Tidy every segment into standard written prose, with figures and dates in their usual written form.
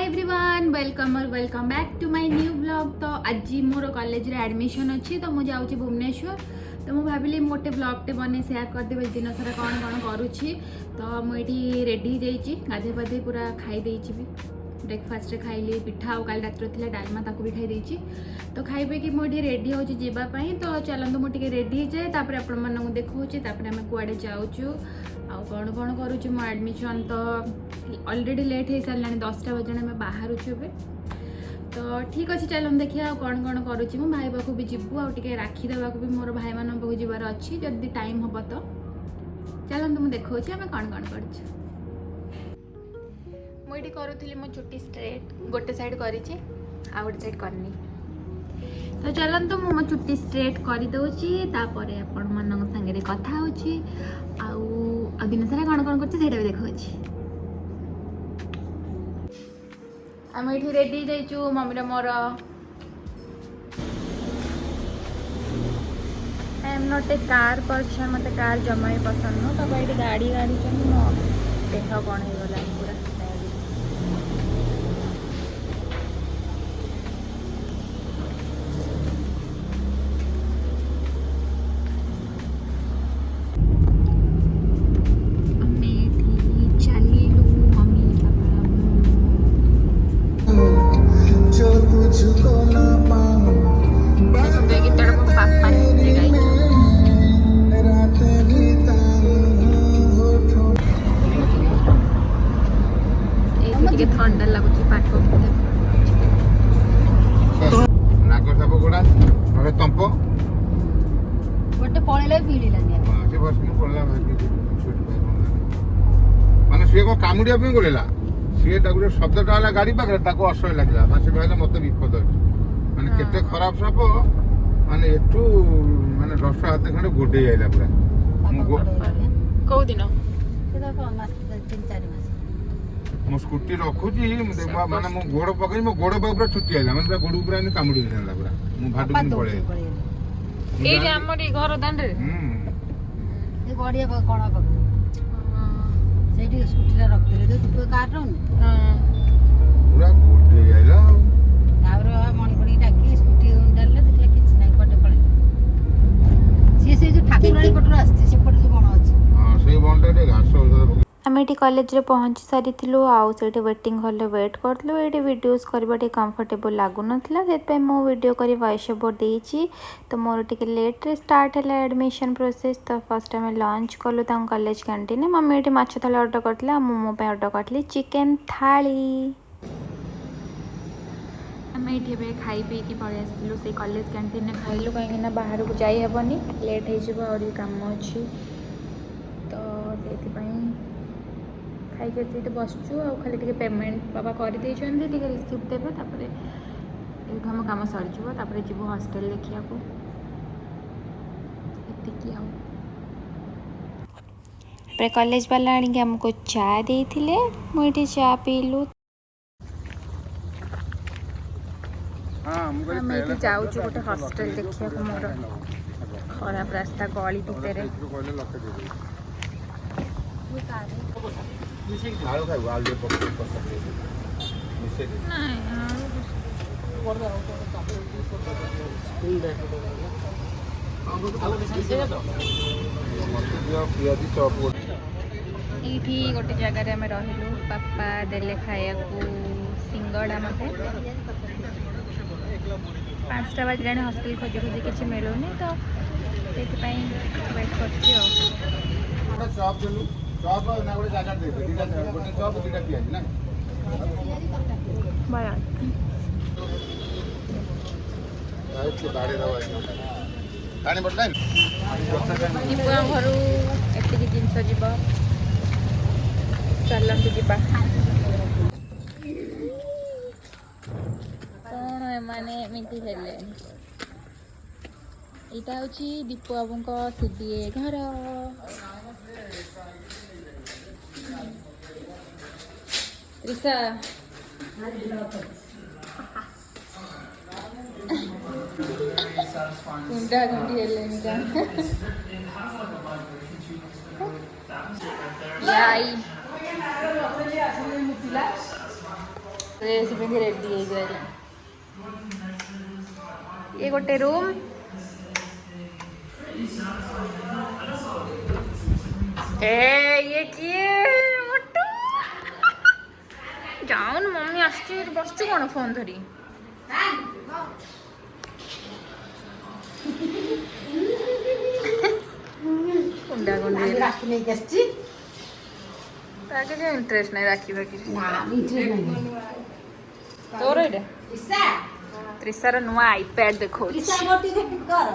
Everyone welcome back to my new blog. तो आज मोर college रे एडमिशन अच्छी तो मुझे जाऊँ भुवनेश्वर। तो मुझे भाविली गोटे ब्लॉगटे बन सेयार करदेवी दिन सारा कौन कौन करुच्छी। तो मुझे रेडी हो गाधे पाधे पूरा खाई भी ब्रेकफास्ट खाइली पिठा और काल रात थी डालमा ताकू भी खाई तो खाइबे कि मुझे रेडी हो जावाई। तो चलतु मुझे रेडी हो जाए तापर आपण मानक देखा आम कुआड़े जाऊँ आउ कौन कौन करुच्छी मो एडमिशन। तो ऑलरेडी लेट हो सारा 10टा बजे आम बाहर तो ठीक अच्छे चलो देखिए कौन कौन करुच्छी मो भाई पाक भी जीवु आगे राखी देवा भी मोर भाई मान पाक जबार अच्छी जदि टाइम हम तो चलतु मुझे देखा आम कौन कौन कर मुझे करुली मो चुटी स्ट्रेट गोटे साइड कर गोटे साइड करनी। तो चलतु मु मो चुटी स्ट्रेट करदे तापर आपण मान सागे कथा हो दिन सारा कौन कौन कर भी देखा। आम ये रेडी जाइचु मम्मी मोर I am not a car person मत कार जमा ही पसंद नुह। तो ये गाड़ी गाड़ी मो देह कौन हो गला पूरा ठंडा लगुच पाक नाग साप गुड़ा तंप गोटे पड़े माने सी को कामुड़िया गोलेला सी गोटे शब्दटा है गाड़ी पाखे असह्य लगे से कहले मत विपद अच्छे माने केते खराब साप माने एठू माने 10 हाथ खंडे गोडे आइला पूरा कौ दिन मो स्कूटी रखुची माने मो गोड़ पकई मो गोड़ पूरा छुट्टी आइला माने गोड़ पूरा कामुड़ी देला पूरा मो भाडू पळे एई हमर घर दांड रे ए गड़िया कोण पक सेठी स्कूटी रख देले तो कार रहन पूरा गोडे आइला तावर मणिपणी टाकी स्कूटी डालले देखले किछ नै कोटे पळे से जो ठाकुरानी पटरो आस्ती से पट जो कोण अछि हां से बंडा रे घास हो आम ये कॉलेज रे पहुँची सारी आउ से वेटिंग हॉल वेट करूँ ये वीडियोस करवा कंफर्टेबल लगुन से मो वीडियो कर वॉइस ओवर देती। तो मोर टे लेट रे स्टार्ट है एडमिशन प्रोसेस। तो फर्स्ट आम लंच कलु कॉलेज कैंटीन मम्मी ये माछ थाली ऑर्डर करते मो ऑर्डर करी चिकेन थाली। आम ये खाई पी पलि आसलु से कॉलेज कैंटीन खाइलु कहीं बाहर को जाइबनी लेट हो कम अच्छी। तो से खाई कर बसचु आ खाली टे पेमेंट बाबा कर रिसीप्ट देवे तापर ये हम कम सर जीव हॉस्टल देखा कॉलेज वाला आनिक आमको चा देते मुझे चा पीलु। आम ये जाऊँ गोटे हॉस्टल देखा मोर खराब रास्ता गली भितर आलू खाइबो आलू ये गोटे जगार आम रही बापा देले खाया सिंगड़ा मत 5टा बजे हॉस्टल खोजी खोजी किसी मिलूनी। तो वेट कर चॉप ना गोटे जगह दे दे दीटा गोटे चॉप दीटा पियाजी ना बड़ा आइके बाड़े दवा पानी बटलाइन जीवा घर एतिक जिनस जीव चलतु जीवा कौन एमाने एमती हेले यहाँ हूँ दीपू बाबू सीडीए घर त्रिशा गुंडा गुंडी हेले ड्रेस पिंधि रेडी हो गई ये गोटे रूम ये किए मोटू जाऊन मम्मी आसती बस कौन फोन धरी कुंडा कुंडी राखी नहीं कैसी ताके जो इंटरेस्ट नहीं राखी बाकी इंटरेस्ट नहीं तोर एडे त्रिसार नुआ आईपैड देखो किसा मोटी के कर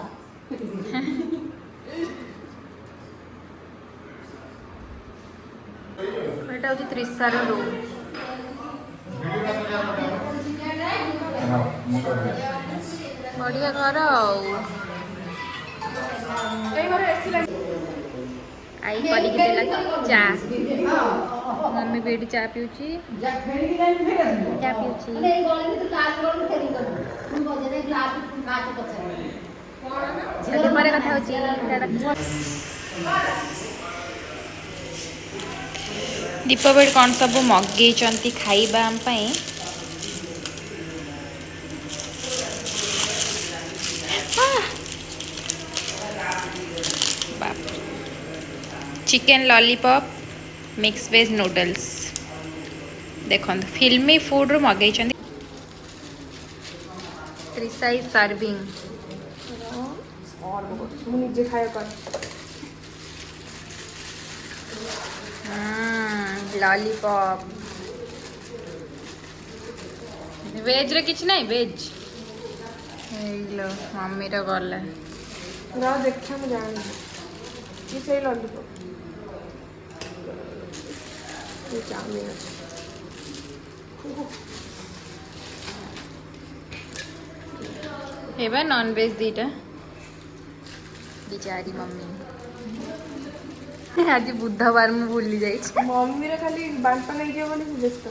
एटा होची त्रिसार रूम बढ़िया घर आई करिक देला चा मम्मी बेटी चा पिउची क्या पिउची चले परे कथा होची दीपावली कौन सब मगे खाइबा हम पई chicken lollipop mix veg noodles देखो फिल्मी फूड रू मगे त्रिसा इज सर्विंग मुझे खाया कर लॉलीपॉप वेज रे किछ नहीं वेज लो मम्मी रो गले रहा देखा मैं जान ये सही लॉलीपॉप ये चाउमीन हेबा नॉन वेज दीटा बिचारी मम्मी आज बुधवार में भूली जाई मम्मी रे खाली बांटा नहीं दिया बोली व्यस्त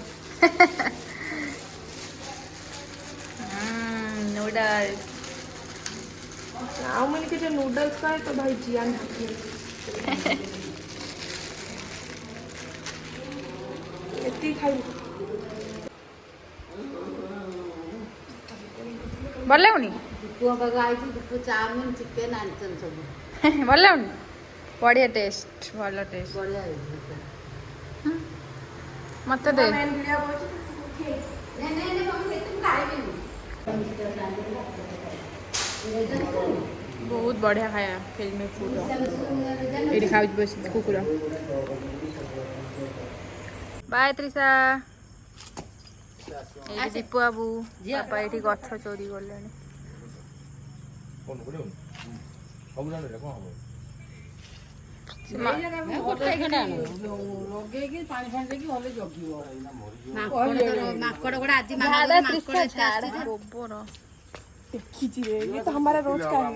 नूडल्स चाउमीन के जो नूडल्स का है तो भाई जियान इतनी खाई ଭଲ ଲାଗୁନି ପୁଅ ବାଗା ଆଇଛି ପୁଅ ଚାଉମିନ ଚିକେନ ଆଣିଛନ୍ତି ସବୁ ଭଲ ଲାଗୁନି ବଢ଼ିଆ ଟେଷ୍ଟ ଭଲ ଟେଷ୍ଟ ବଢିଆ ହେଇଛି ମତେ ଦେ मैंने लिया वो ବହୁତ ବଢ଼ିଆ ଖାଇବା ଫିଲ୍ମ ଫୁଡ୍ ଏଇଠି ଖାଉଛି ବସି କୁକୁର ବାଏ ତ୍ରିସା ଏଇଠି ଦୀପୁ ବାବୁ ବାପା ଏଇଠି ଗଛ ଚୋରି କଲେଣି ମାଙ୍କଡ ଗୁଡା ଆଜି ମାଙ୍କଡ ଗୋବର खींची रे ये तो हमारा रोज का है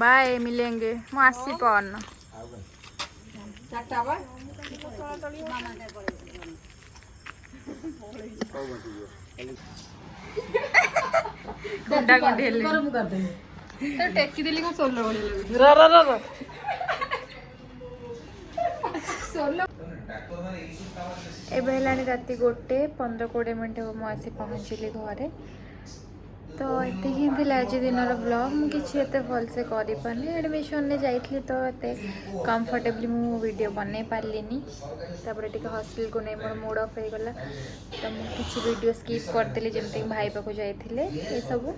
बाय मिलेंगे ମୁଁ ଆସି ପାରୁନ चाटा बा ଗୁଣ୍ଡା ଗୁଣ୍ଡି ହେଲେ ମୁଁ କରିଦେବି ତ ଟେକି ଦେଲି କଣ ସୋଲ ଭଳିଆ ଲାଗୁଛି ଏବେ ହେଲାଣି ରାତି 1:15-20 ହେବ ମୁଁ ଆସି ପହଞ୍ଚିଲି ଘରେ ତ ଏତିକି ହିଁ ଥିଲା ଆଜି ଦିନର ବ୍ଲଗ୍ ମୁଁ କିଛି ଏତେ ଭଲସେ କରିପାରିନି ଆଡ଼ମିସନ୍ରେ ଯାଇଥିଲି ତ ଏତେ କମ୍ଫର୍ଟେବଲି ମୁଁ ଭିଡ଼ିଓ ବନେଇ ପାରିଲିନି ତାପରେ ଟିକେ ହଷ୍ଟେଲକୁ ନେଇ ମୋର ମୁଡ଼ ଅଫ୍ ହେଇଗଲା ତ ମୁଁ କିଛି ଭିଡ଼ିଓ ସ୍କିପ୍ କରିଦେଲି ଯେମିତିକି ଭାଇ ପାଖକୁ ଯାଇଥିଲେ ଏସବୁ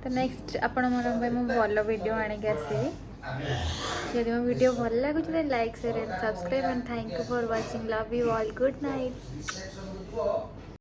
ତ ନେକ୍ସଟ ଆପଣମାନଙ୍କ ପାଇଁ ମୁଁ ଭଲ ଭିଡ଼ିଓ ଆଣିକି ଆସିବି ଯଦି ମୋ ଭିଡ଼ିଓ ଭଲ ଲାଗୁଛି then like share and subscribe and thank you for watching love you all good night